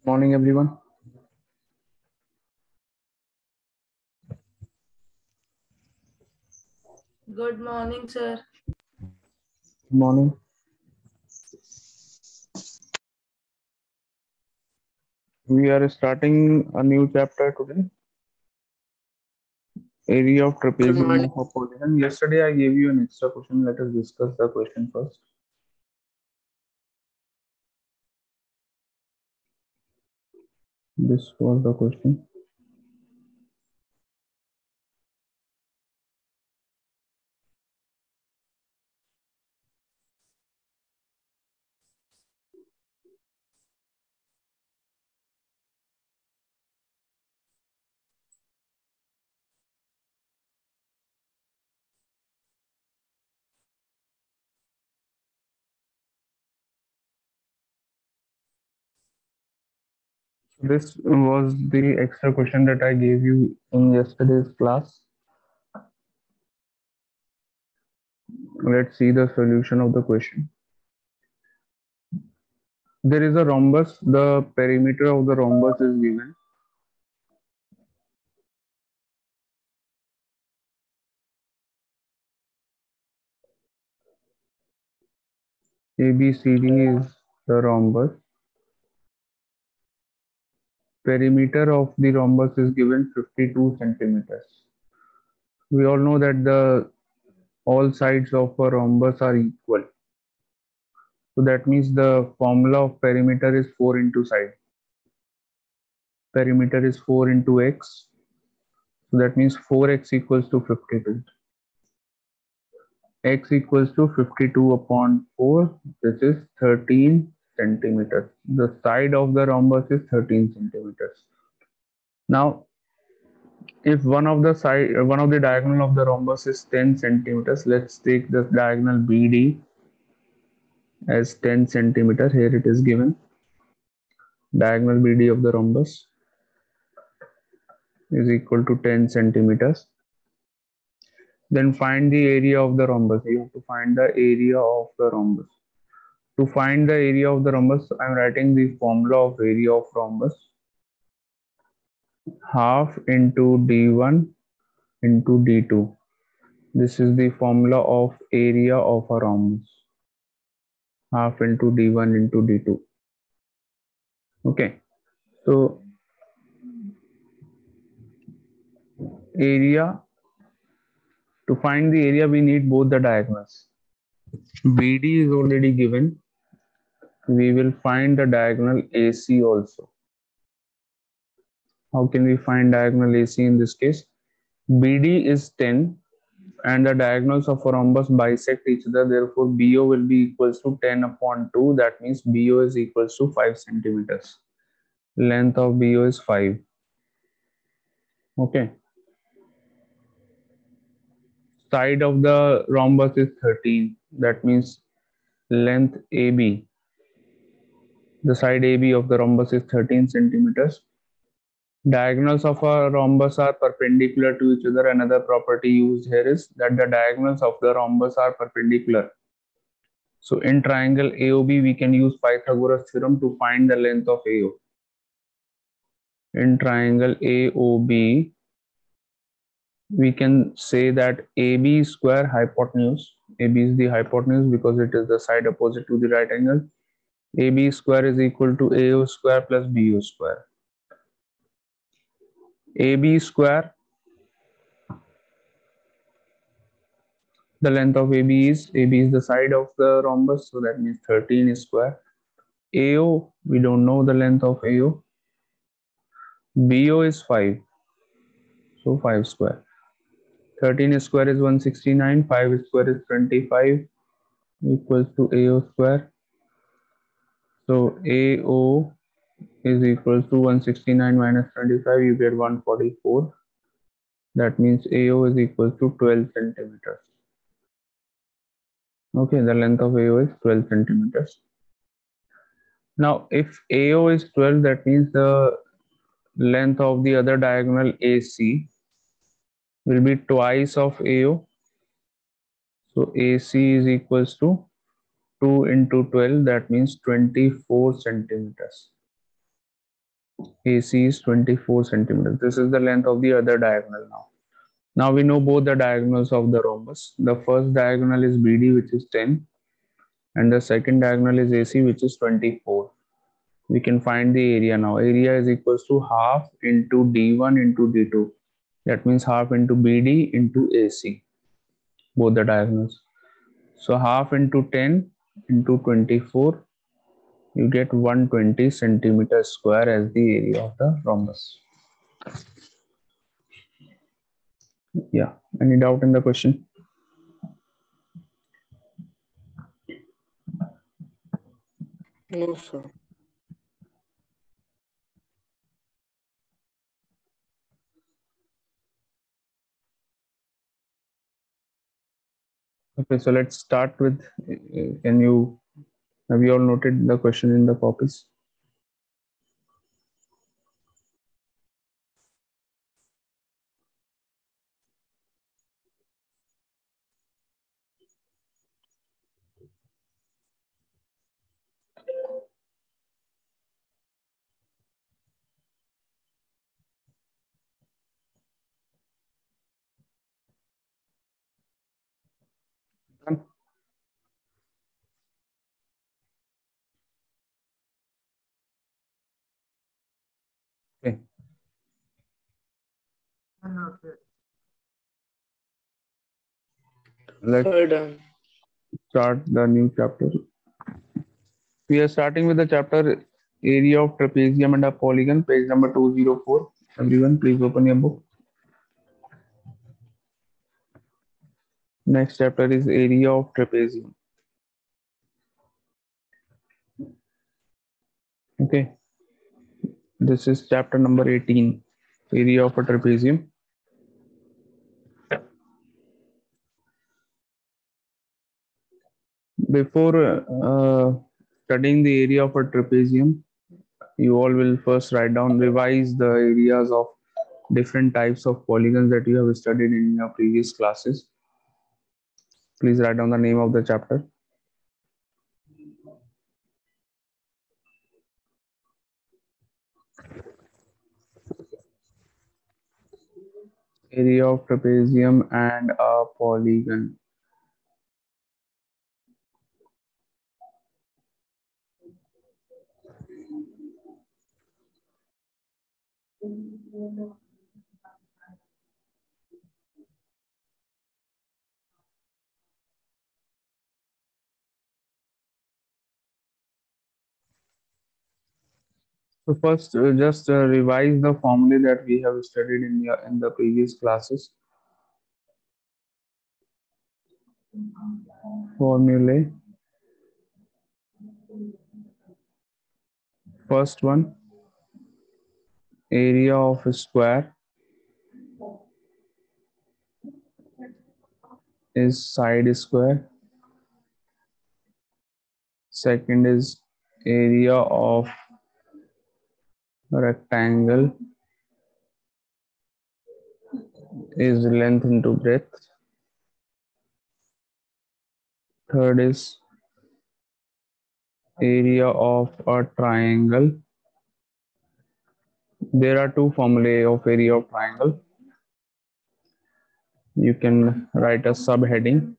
Morning, everyone. Good morning, sir. Good morning. We are starting a new chapter today. Area of Good trapezium morning. of a polygon. Yesterday, I gave you an extra question. Let us discuss the question first. This was the question. This was the extra question that I gave you in yesterday's class. Let's see the solution of the question. There is a rhombus. The perimeter of the rhombus is given. ABCD is the rhombus. Perimeter of the rhombus is given 52 centimeters. We all know that the all sides of a rhombus are equal. So that means the formula of perimeter is 4 into side. Perimeter is 4 into x. So that means 4x equals to 52. X equals to 52 upon 4. This is 13 centimeters. The side of the rhombus is 13 centimeters. Now, if one of the diagonal of the rhombus is 10 centimeters, let's take the diagonal BD as 10 centimeter. Here it is given. Diagonal BD of the rhombus is equal to 10 centimeters. Then find the area of the rhombus. You have to find the area of the rhombus. To find the area of the rhombus, I am writing the formula of area of rhombus. Half into d1 into d2. This is the formula of area of a rhombus. Half into d1 into d2. Okay. So area, to find the area, we need both the diagonals. BD is already given. We will find the diagonal AC also. How can we find diagonal AC in this case? BD is 10 and the diagonals of a rhombus bisect each other. Therefore, BO will be equals to 10 upon 2. That means BO is equals to 5 centimeters. Length of BO is 5. Okay. Side of the rhombus is 13. That means length AB. The side AB of the rhombus is 13 centimeters. Diagonals of a rhombus are perpendicular to each other. Another property used here is that the diagonals of the rhombus are perpendicular. So in triangle AOB, we can use Pythagoras theorem to find the length of AO. In triangle AOB, we can say that AB square hypotenuse. AB is the hypotenuse because it is the side opposite to the right angle. AB square is equal to AO square plus BO square. AB square, the length of AB is the side of the rhombus, so that means 13 square. AO, we don't know the length of AO. BO is 5, so 5 square. 13 square is 169, 5 square is 25 equals to AO square. So AO is equals to 169 minus 25, you get 144. That means AO is equal to 12 centimeters. Okay, the length of AO is 12 centimeters. Now, if AO is 12, that means the length of the other diagonal AC will be twice of AO. So AC is equals to 2 into 12, that means 24 centimeters. AC is 24 centimeters. This is the length of the other diagonal now. Now we know both the diagonals of the rhombus. The first diagonal is BD, which is 10, and the second diagonal is AC, which is 24. We can find the area now. Area is equals to half into D1 into D2. That means half into BD into AC, both the diagonals. So half into 10 into 24, you get 120 centimeters square as the area of the rhombus. Yeah, any doubt in the question? No, sir. Okay, so let's start with, have you all noted the question in the copies? Okay. Let's Done. start the new chapter. We are starting with the chapter area of trapezium and a polygon, page number 204. Everyone, please open your book. Next chapter is area of trapezium. Okay. This is chapter number 18, area of a trapezium. Before studying the area of a trapezium, you all will first write down, revise the areas of different types of polygons that you have studied in your previous classes. Please write down the name of the chapter. Area of trapezium and a polygon. So first, just revise the formulae that we have studied in the previous classes. Formulae. First one, area of a square is side square. Second is area of rectangle is length into breadth. Third is area of a triangle. There are two formulae of area of triangle. You can write a subheading.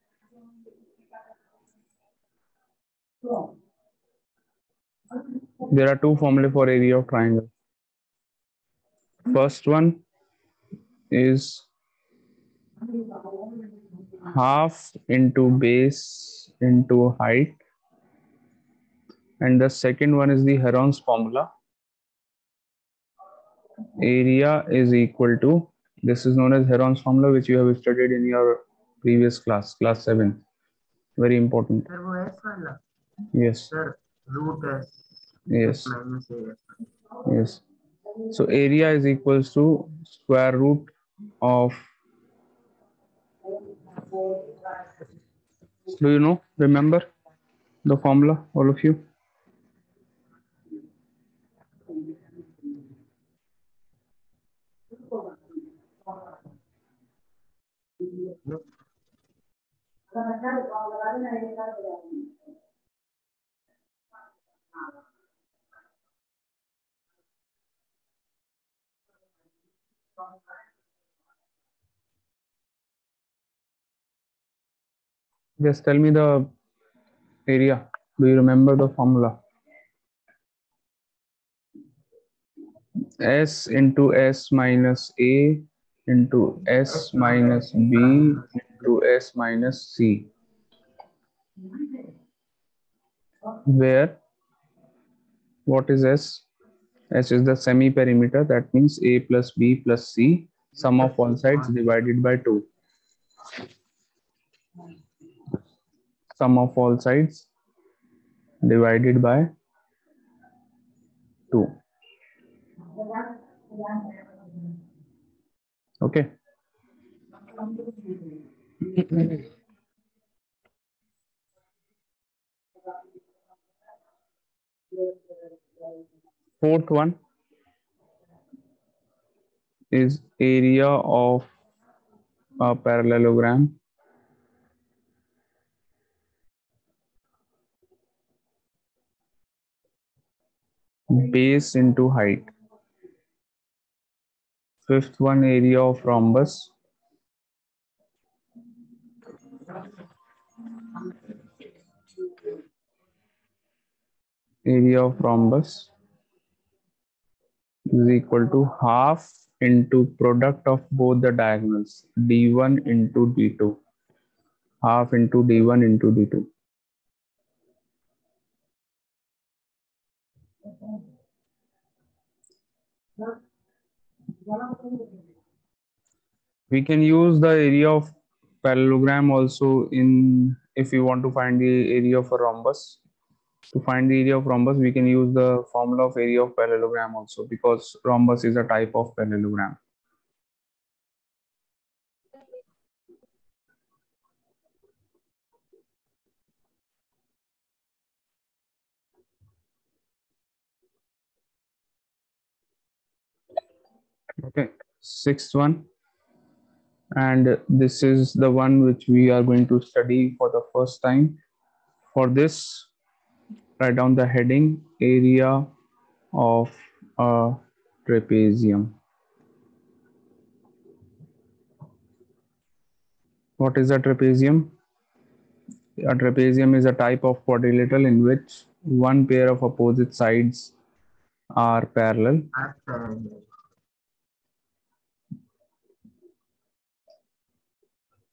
There are two formulae for area of triangle. First one is half into base into height, and the second one is the Heron's formula. Area is equal to, this is known as Heron's formula, which you have studied in your previous class, class 7. Very important. Yes. Sir, root Yes. minus A. Yes. So area is equals to square root of, do you know, remember the formula, all of you? Just tell me the area. Do you remember the formula? S into S minus A into S minus B into S minus C, where what is S? S is the semi-perimeter. That means A plus B plus C, sum of all sides divided by 2. Sum of all sides divided by 2. Okay. Fourth one is area of a parallelogram base into height. Fifth one, area of rhombus. Area of rhombus is equal to half into product of both the diagonals, d1 into d2. Half into d1 into d2. We can use the area of parallelogram also in, if you want to find the area of a rhombus. To find the area of rhombus, we can use the formula of area of parallelogram also, because rhombus is a type of parallelogram. Okay, sixth one, and this is the one which we are going to study for the first time. For this, write down the heading, area of a trapezium. What is a trapezium? A trapezium is a type of quadrilateral in which one pair of opposite sides are parallel.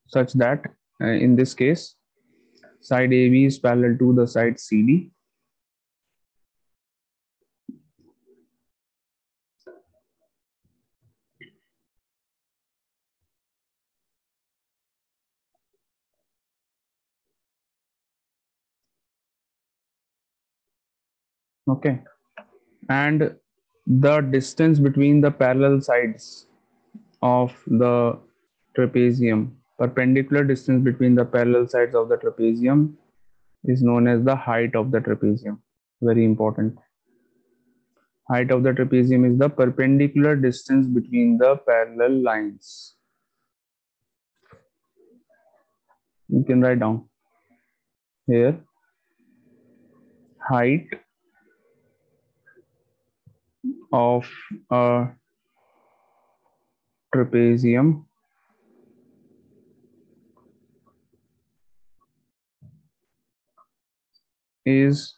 Such that in this case, side AB is parallel to the side CD. Okay, and the distance between the parallel sides of the trapezium, perpendicular distance between the parallel sides of the trapezium, is known as the height of the trapezium. Very important. Height of the trapezium is the perpendicular distance between the parallel lines. You can write down here, height of a trapezium is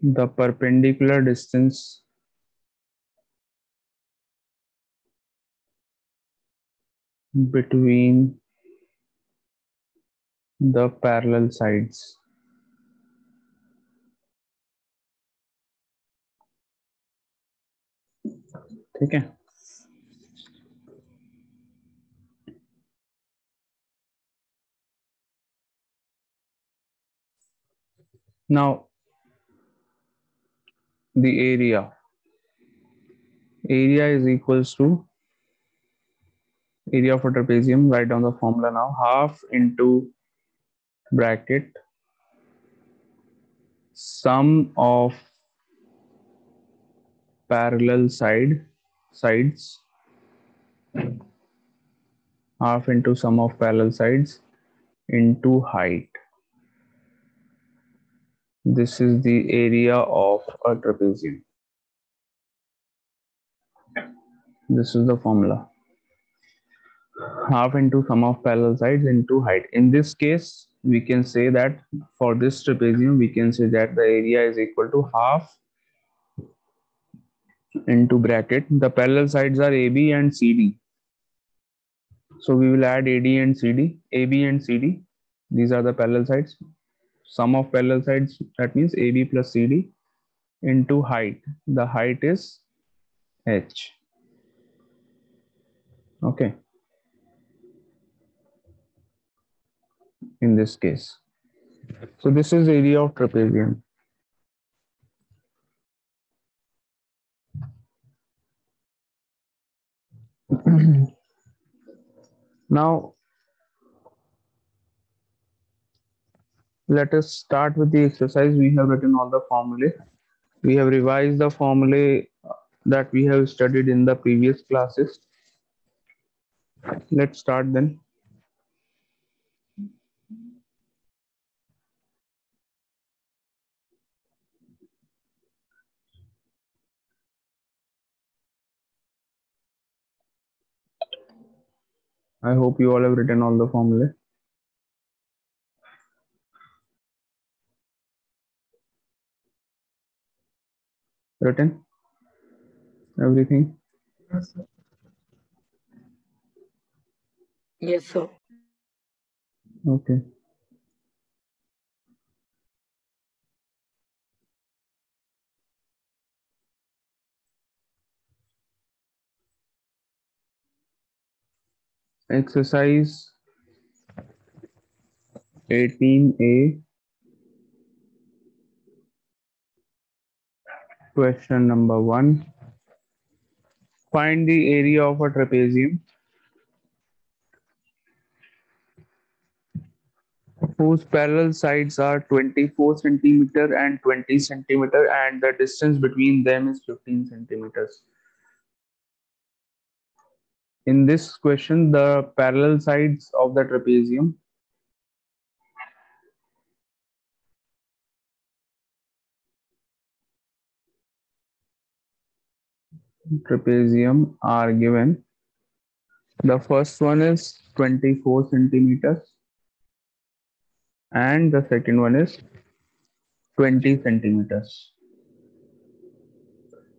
the perpendicular distance between the parallel sides. ठीक है. Now the area is equals to area of a trapezium. Write down the formula now. Half into bracket sum of parallel sides, half into sum of parallel sides into height. This is the area of a trapezium. This is the formula. Half into sum of parallel sides into height. In this case, we can say that for this trapezium, we can say that the area is equal to half into bracket. The parallel sides are AB and CD. So we will add AD and CD, AB and CD. These are the parallel sides. Sum of parallel sides, that means AB plus CD into height. The height is H. Okay. In this case. So this is area of trapezium. Now, let us start with the exercise. We have written all the formulae. We have revised the formulae that we have studied in the previous classes. Let's start then. I hope you all have written all the formulae. Written everything. Yes, sir. Yes, sir. Okay. Exercise 18A, question number 1. Find the area of a trapezium whose parallel sides are 24 centimeter and 20 centimeter and the distance between them is 15 centimeters. In this question, the parallel sides of the trapezium are given. The first one is 24 centimeters and the second one is 20 centimeters.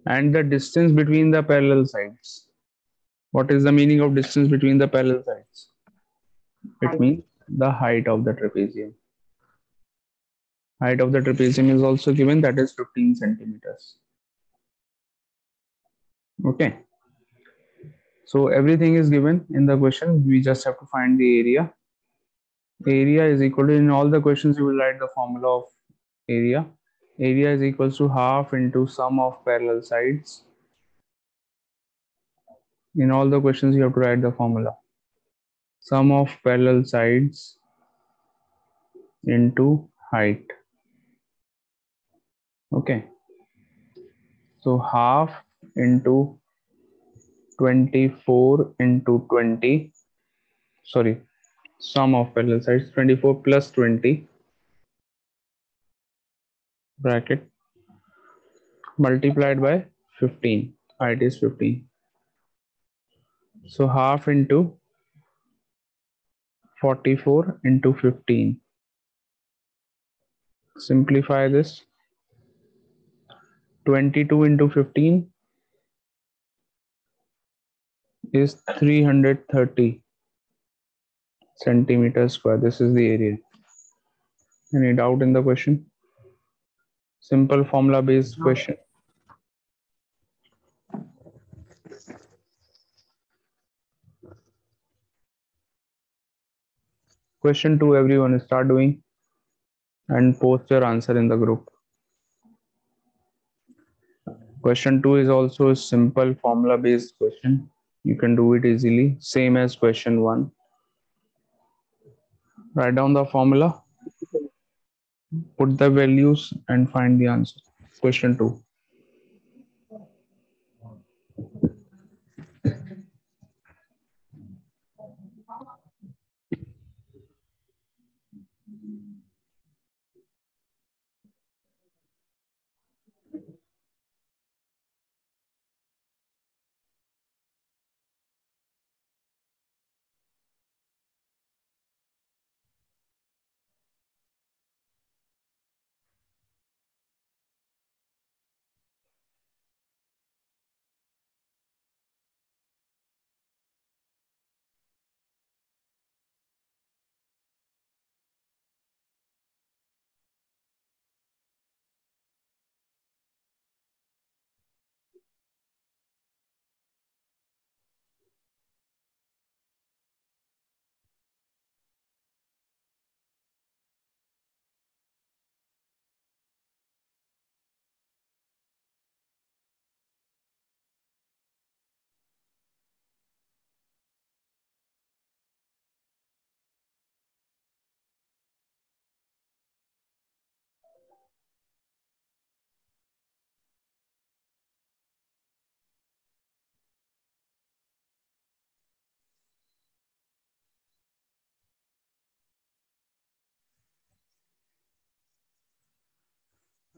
And the distance between the parallel sides. What is the meaning of distance between the parallel sides? It means the height of the trapezium. Height of the trapezium is also given, that is 15 centimeters. Okay. So everything is given in the question. We just have to find the area. Area is equal to, in all the questions you will write the formula of area. Area is equals to half into sum of parallel sides. In all the questions you have to write the formula. Sum of parallel sides into height. Okay. So half into 24 into 20. Sorry. Sum of parallel sides 24 plus 20 bracket multiplied by 15. Height is 15. So half into 44 into 15. Simplify this. 22 into 15 is 330 centimeters square. This is the area. Any doubt in the question? Simple formula based question. Question 2, everyone start doing and post your answer in the group. Question 2 is also a simple formula based question. You can do it easily, same as question 1. Write down the formula, put the values and find the answer. Question 2.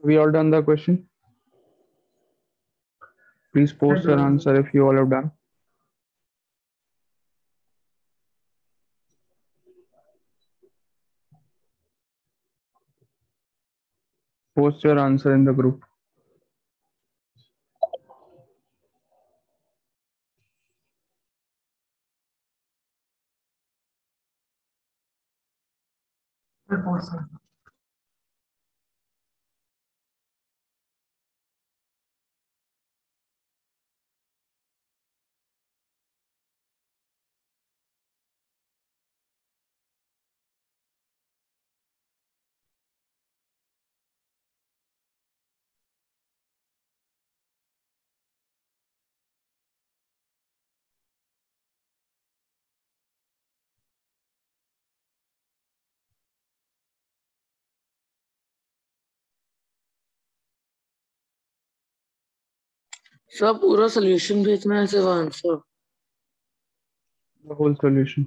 We all done the question? Please post your answer if you all have done. Post your answer in the group. Sir पूरा solution भेजना है सिर्फ answer. The whole solution.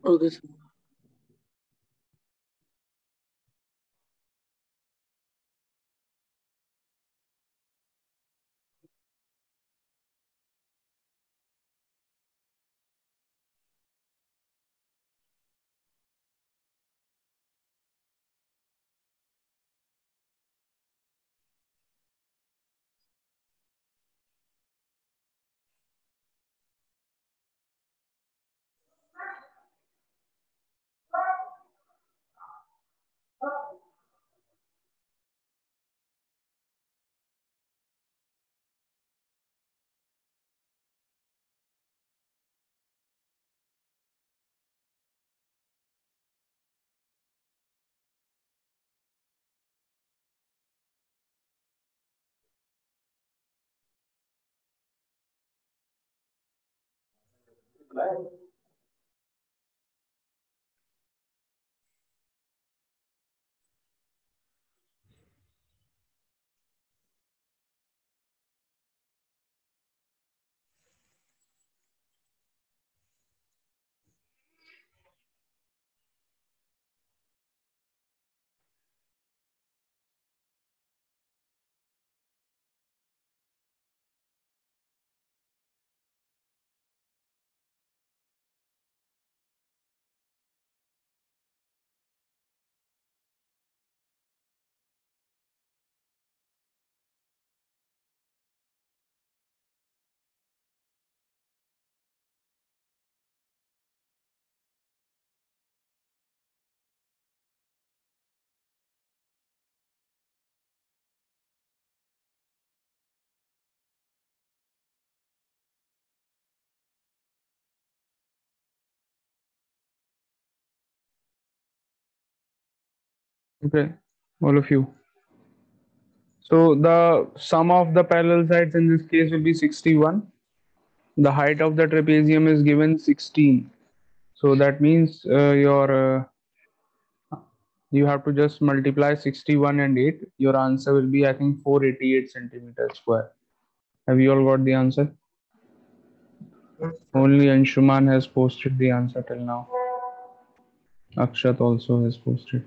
Okay sir. Okay, all of you. So the sum of the parallel sides in this case will be 61. The height of the trapezium is given 16. So that means you have to just multiply 61 and 8. Your answer will be, I think, 488 centimeters square. Have you all got the answer? Only Anshuman has posted the answer till now. Akshat also has posted.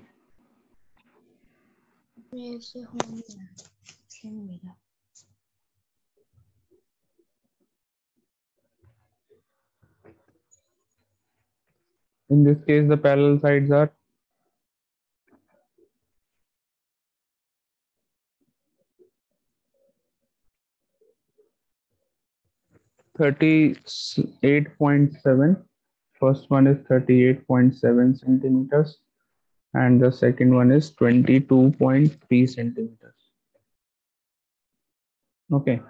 In this case, the parallel sides are 38.7. First one is 38.7 centimeters, and the second one is 22.3 centimeters. Okay.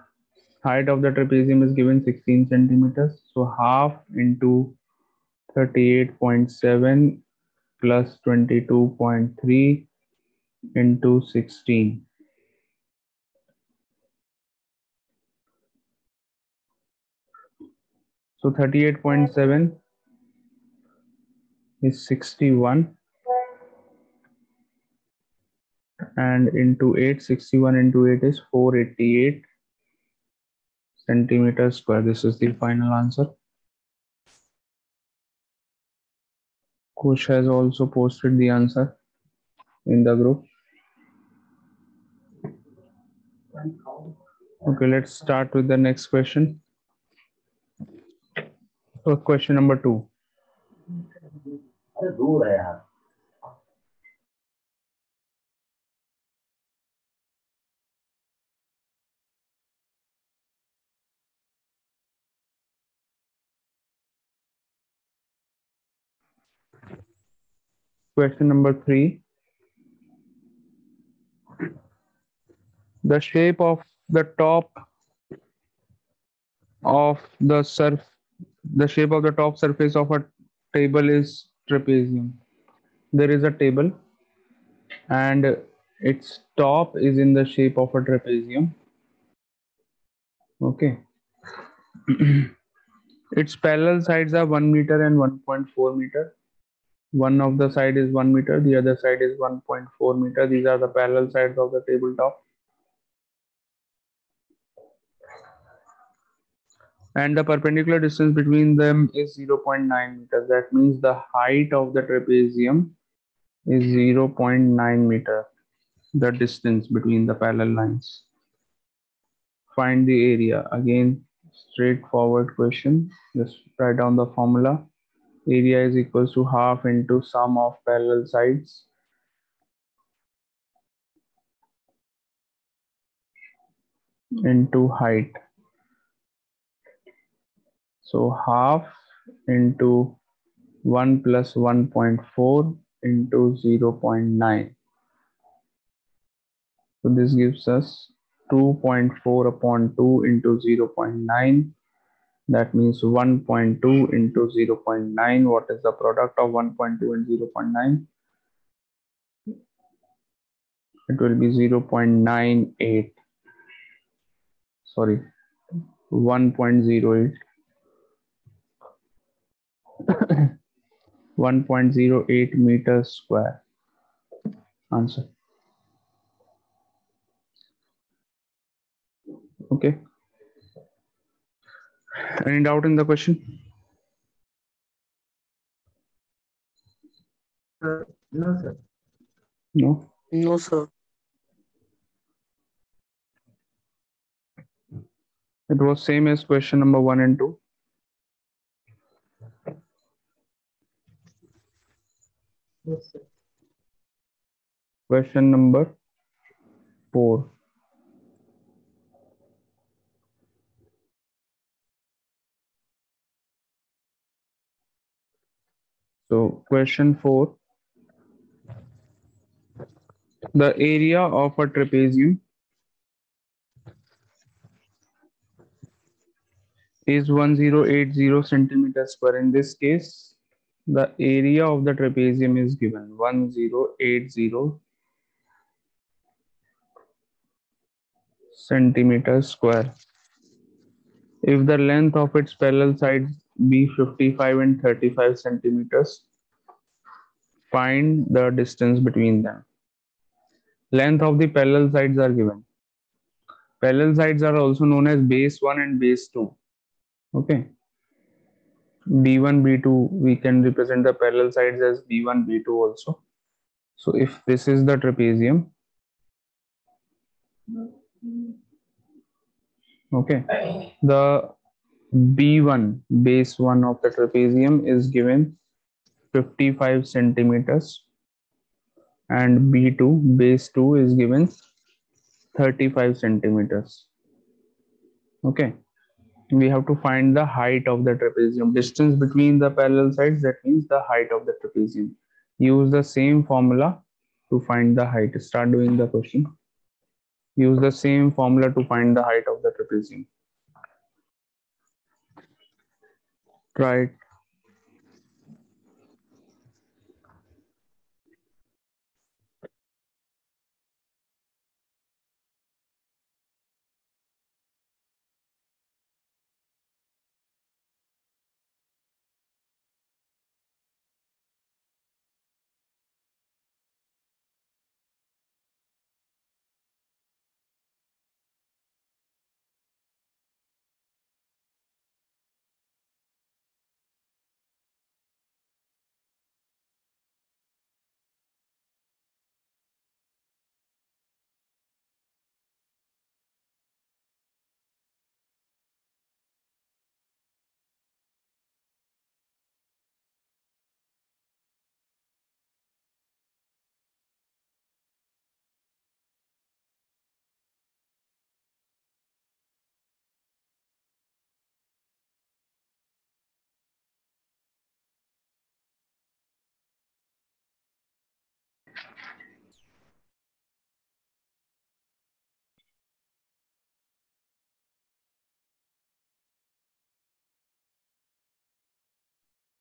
Height of the trapezium is given 16 centimeters. So half into 38.7 plus 22.3 into 16. So 38.7 is 61, and into 8, 61 into 8 is 488 centimeters square. This is the final answer. Kush has also posted the answer in the group. Okay, let's start with the next question. So question number 2. Question number 3. The shape of the top of the top surface of a table is trapezium. There is a table and its top is in the shape of a trapezium. Okay. Its parallel sides are 1 meter and 1.4 meter. One of the side is 1 meter, the other side is 1.4 meter. These are the parallel sides of the tabletop. And the perpendicular distance between them is 0.9 meters. That means the height of the trapezium is 0.9 meter, the distance between the parallel lines. Find the area. Again, straightforward question. Just write down the formula. Area is equals to half into sum of parallel sides into height. So half into 1 plus 1.4 into 0.9. So this gives us 2.4 upon 2 into 0.9. That means 1.2 into 0.9. What is the product of 1.2 and 0.9? It will be 0.98. Sorry, 1.08. 1.08 meters square. Answer. Okay. Any doubt in the question? No, sir. No. No, sir. It was same as question number 1 and 2. Yes, sir. Question number 4. So question 4. The area of a trapezium is 1080 centimeters square. In this case, the area of the trapezium is given 1080 centimeters square. If the length of its parallel sides be 55 and 35 centimeters, find the distance between them. Length of the parallel sides are given. Parallel sides are also known as base 1 and base 2. Okay. B1, B2, we can represent the parallel sides as B1, B2 also. So if this is the trapezium, okay, the B1, base 1 of the trapezium is given 55 centimeters and B2, base 2 is given 35 centimeters. Okay. We have to find the height of the trapezium. Distance between the parallel sides, that means the height of the trapezium. Use the same formula to find the height. Start doing the question. Use the same formula to find the height of the trapezium. Try it.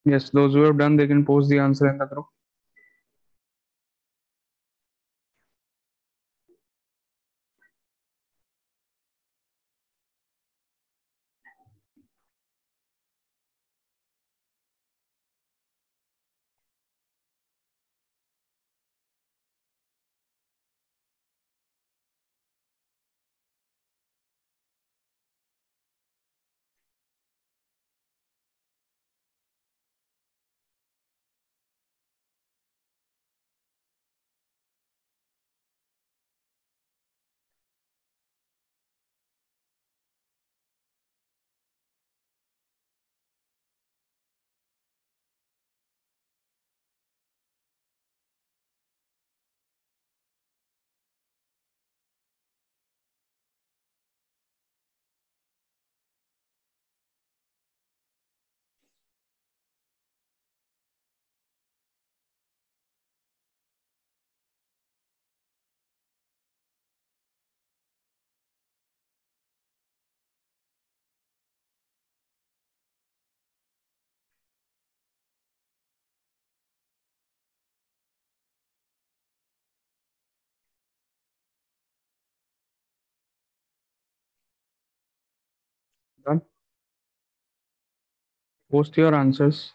Yes, those who have done, they can post the answer in the group. Done. Post your answers.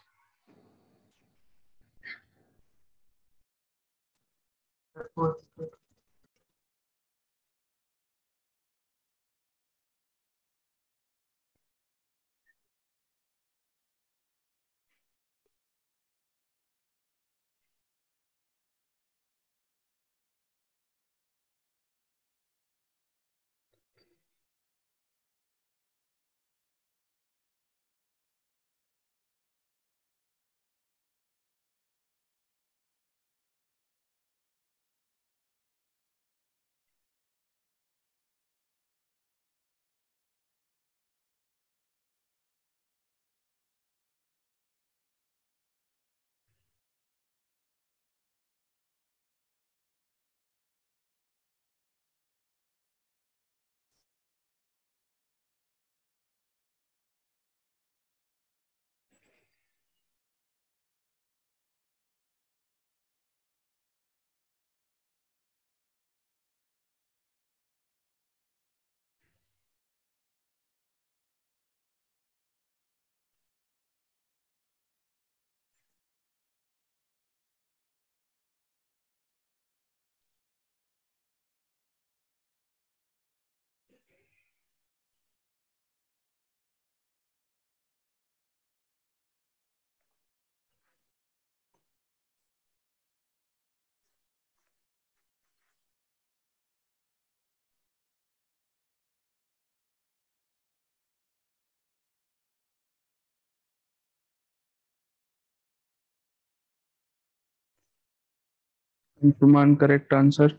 Anshuman, correct answer.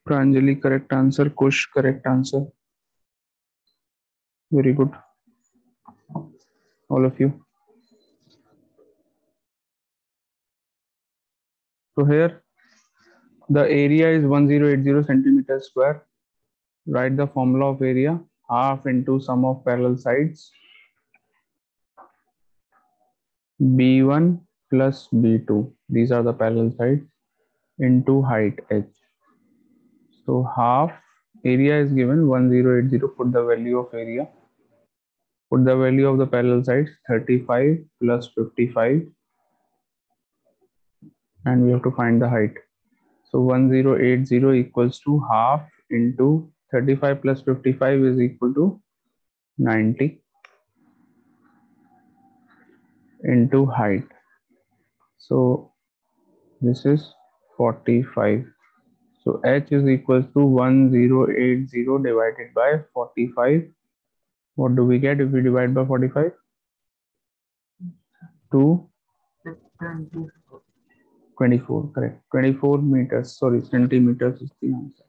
Pranjali, correct answer. Kush, correct answer. Very good. All of you. So here, the area is 1080 centimeters square. Write the formula of area. Half into sum of parallel sides. B1 plus B2. These are the parallel sides into height h. So half area is given 1080. Put the value of area. Put the value of the parallel sides 35 plus 55, and we have to find the height. So 1080 equals to half into 35 plus 55 is equal to 90 into height. So this is 45. So h is equal to 1080 divided by 45. What do we get if we divide by 45? 24, correct. 24 meters, sorry, centimeters is the answer.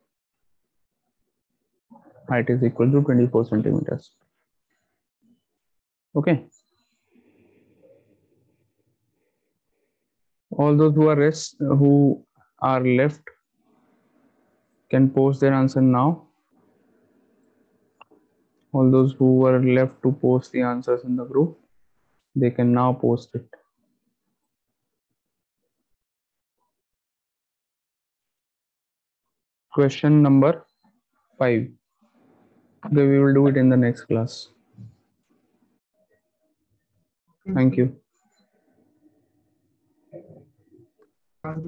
Height is equal to 24 centimeters. Okay. All those who are left can post their answer now. All those who were left to post the answers in the group, they can now post it. Question number 5. Okay, we will do it in the next class. Thank you. Thank you.